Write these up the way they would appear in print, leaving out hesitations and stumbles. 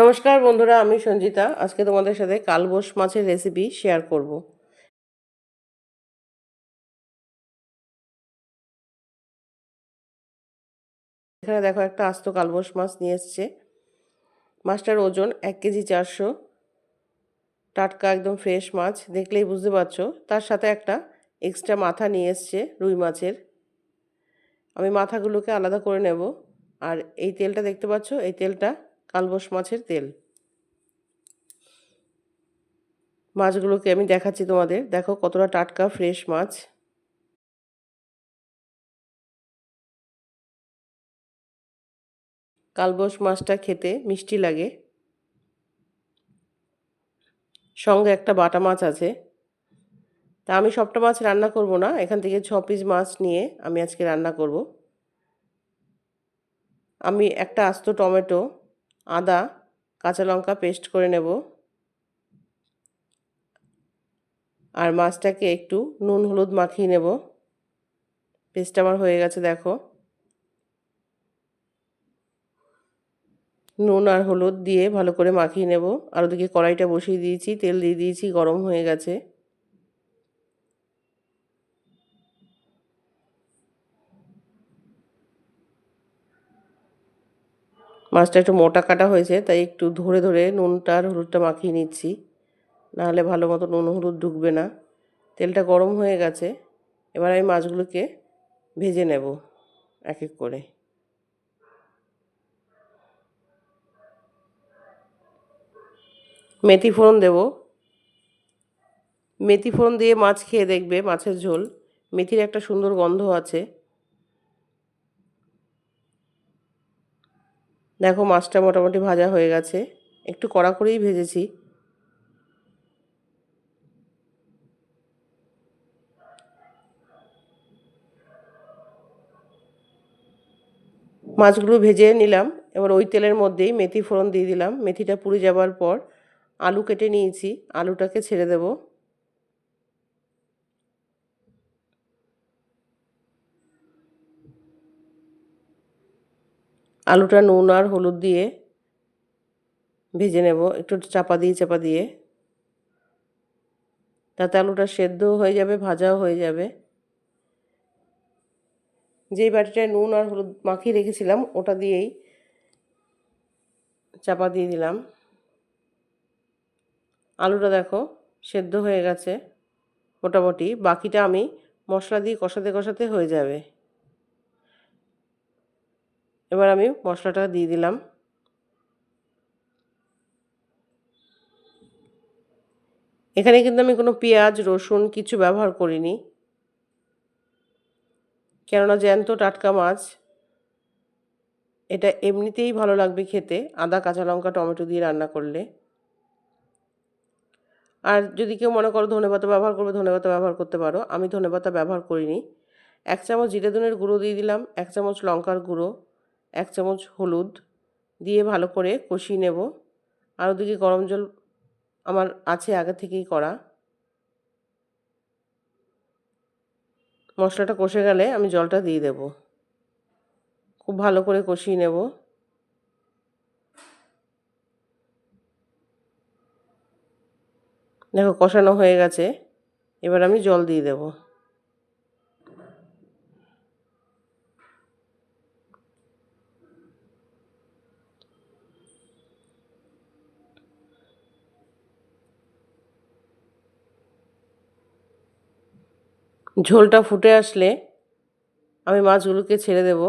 নমস্কার বন্ধুরা, আমি সঞ্জিতা। আজকে তোমাদের সাথে কালবোশ মাছের রেসিপি শেয়ার করব। এখানে দেখো, একটা আস্ত কালবোশ মাছ নিয়ে এসছে। মাছটার ওজন 1 কেজি 400। টাটকা একদম ফ্রেশ মাছ, দেখলেই বুঝতে পারছো। তার সাথে একটা এক্সট্রা মাথা নিয়ে এসছে রুই মাছের। আমি মাথাগুলোকে আলাদা করে নেব। আর এই তেলটা দেখতে পাচ্ছ, এই তেলটা কালবোশ মাছের তেল। মাছগুলোকে আমি দেখাচ্ছি তোমাদের, দেখো কতটা টাটকা ফ্রেশ মাছ। কালবোশ মাছটা খেতে মিষ্টি লাগে। সঙ্গে একটা বাটা মাছ আছে। তা আমি সবটা মাছ রান্না করব না, এখান থেকে 6 পিস মাছ নিয়ে আমি আজকে রান্না করব। আমি একটা আস্ত টমেটো, আদা, কাঁচা লঙ্কা পেস্ট করে নেব। আর মাছটাকে একটু নুন হলুদ মাখিয়ে নেব। পেস্ট আমার হয়ে গেছে, দেখো। নুন আর হলুদ দিয়ে ভালো করে মাখিয়ে নেব। আর ওদিকে কড়াইটা বসিয়ে দিয়েছি, তেল দিয়ে দিয়েছি, গরম হয়ে গেছে। মাছটা একটু মোটা কাটা হয়েছে, তাই একটু ধরে ধরে নুনটা আর হলুদটা মাখিয়ে নিচ্ছি, নাহলে ভালো মতো নুন হলুদ ঢুকবে না। তেলটা গরম হয়ে গেছে। এবার আমি মাছগুলোকে ভেজে নেব এক এক করে। মেথি ফোড়ন দেব। মেথি ফোড়ন দিয়ে মাছ খেয়ে দেখবে, মাছের ঝোল, মেথির একটা সুন্দর গন্ধ আছে। দেখো, মাছটা মোটামুটি ভাজা হয়ে গেছে। একটু কড়া করেই ভেজেছি। মাছগুলো ভেজে নিলাম। এবার ওই তেলের মধ্যেই মেথি ফোড়ন দিয়ে দিলাম। মেথিটা পুড়ে যাবার পর আলু কেটে নিয়েছি, আলুটাকে ছেড়ে দেব। আলুটা নুন আর হলুদ দিয়ে ভেজে নেব, একটু চাপা দিয়ে চাপা দিয়ে। তাতে আলুটা সেদ্ধও হয়ে যাবে, ভাজাও হয়ে যাবে। যেই বাটিটায় নুন আর হলুদ মাখিয়ে রেখেছিলাম, ওটা দিয়েই চাপা দিয়ে দিলাম। আলুটা দেখো সেদ্ধ হয়ে গেছে মোটামুটি। বাকিটা আমি মশলা দিয়ে কষাতে কষাতে হয়ে যাবে। এবার আমি মশলাটা দিয়ে দিলাম। এখানে কিন্তু আমি কোনো পেঁয়াজ রসুন কিছু ব্যবহার করিনি, কেননা জ্যান্ত টাটকা মাছ। এটা এমনিতেই ভালো লাগবে খেতে, আদা কাঁচা লঙ্কা টমেটো দিয়ে রান্না করলে। আর যদি কেউ মনে করো ধনেপাতা ব্যবহার করবে, ধনেপাতা ব্যবহার করতে পারো। আমি ধনেপাতা ব্যবহার করিনি। 1 চামচ জিরে ধনের গুঁড়ো দিয়ে দিলাম, 1 চামচ লঙ্কার গুঁড়ো, 1 চামচ হলুদ দিয়ে ভালো করে কষিয়ে নেব। আর ওদিকে গরম জল আমার আছে আগে থেকেই করা। মশলাটা কষে গেলে আমি জলটা দিয়ে দেব। খুব ভালো করে কষিয়ে নেব। দেখো কষানো হয়ে গেছে। এবার আমি জল দিয়ে দেব। ঝোলটা ফুটে আসলে আমি মাছগুলোকে ছেড়ে দেব।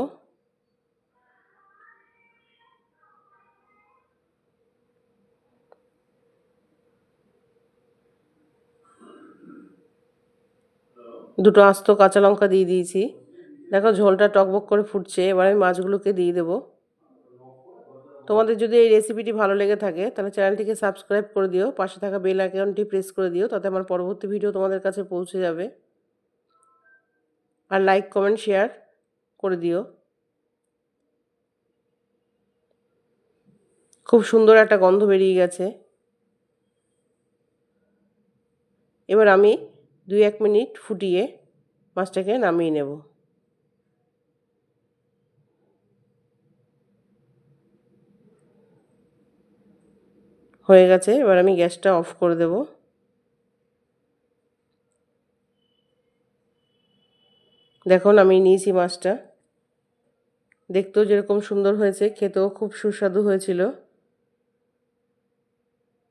দুটো আস্ত কাঁচা লঙ্কা দিয়ে দিয়েছি। দেখো ঝোলটা টকবক করে ফুটছে। এবার আমি মাছগুলোকে দিয়ে দেব। তোমাদের যদি এই রেসিপিটি ভালো লেগে থাকে, তাহলে চ্যানেলটিকে সাবস্ক্রাইব করে দিও, পাশে থাকা বেল আইকনটি প্রেস করে দিও, তাতে আমার পরবর্তী ভিডিও তোমাদের কাছে পৌঁছে যাবে। আর লাইক কমেন্ট শেয়ার করে দিও। খুব সুন্দর একটা গন্ধ বেরিয়ে গেছে। এবার আমি 2-1 মিনিট ফুটিয়ে মাছটাকে নামিয়ে নেব। হয়ে গেছে, এবার আমি গ্যাসটা অফ করে দেব। দেখুন আমি নিয়েছি মাছটা, দেখতেও যেরকম সুন্দর হয়েছে, খেতেও খুব সুস্বাদু হয়েছিল।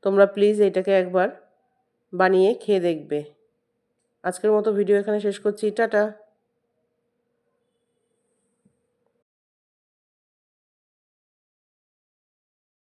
তোমরা প্লিজ এটাকে একবার বানিয়ে খেয়ে দেখবে। আজকের মতো ভিডিও এখানে শেষ করছি। টাটা।